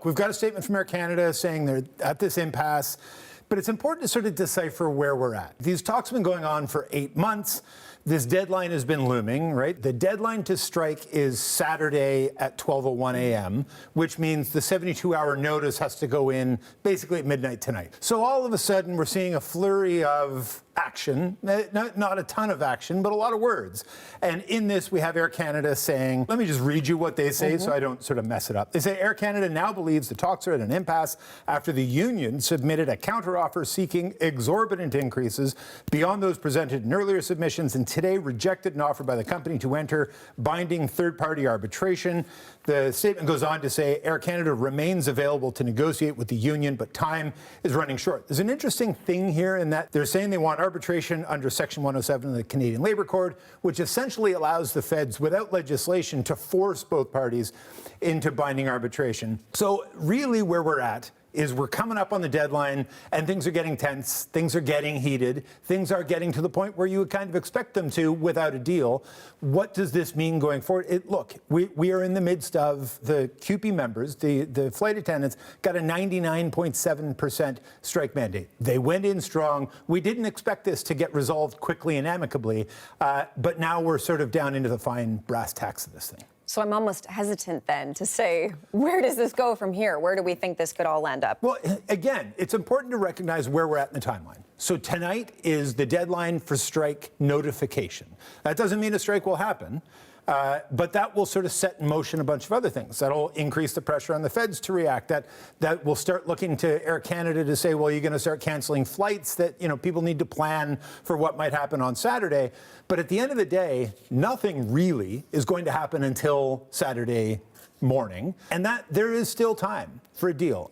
look, we've got a statement from Air Canada saying they're at this impasse, but it's important to sort of decipher where we're at. These talks have been going on for 8 months. This deadline has been looming, right? The deadline to strike is Saturday at 12:01 a.m., which means the 72-hour notice has to go in basically at midnight tonight. So all of a sudden, we're seeing a flurry of action, not a ton of action, but a lot of words. And in this, we have Air Canada saying, let me just read you what they say so I don't sort of mess it up. They say Air Canada now believes the talks are at an impasse after the union submitted a counteroffer seeking exorbitant increases beyond those presented in earlier submissions, and today rejected an offer by the company to enter binding third-party arbitration. The statement goes on to say Air Canada remains available to negotiate with the union, but time is running short. There's an interesting thing here in that they're saying they want arbitration under Section 107 of the Canadian Labour Code, which essentially allows the feds, without legislation, to force both parties into binding arbitration. So really where we're at is we're coming up on the deadline and things are getting tense, things are getting heated, things are getting to the point where you would kind of expect them to without a deal. What does this mean going forward? Look, we are in the midst of the CUPE members, the flight attendants, got a 99.7% strike mandate. They went in strong. We didn't expect this to get resolved quickly and amicably, but now we're sort of down into the fine brass tacks of this thing. So I'm almost hesitant then to say, where does this go from here? Where do we think this could all land up? Well, again, it's important to recognize where we're at in the timeline. So tonight is the deadline for strike notification. That doesn't mean a strike will happen, but that will sort of set in motion a bunch of other things. That'll increase the pressure on the feds to react. That will start looking to Air Canada to say, well, you're going to start canceling flights that, people need to plan for what might happen on Saturday. But at the end of the day, nothing really is going to happen until Saturday morning, and that there is still time for a deal.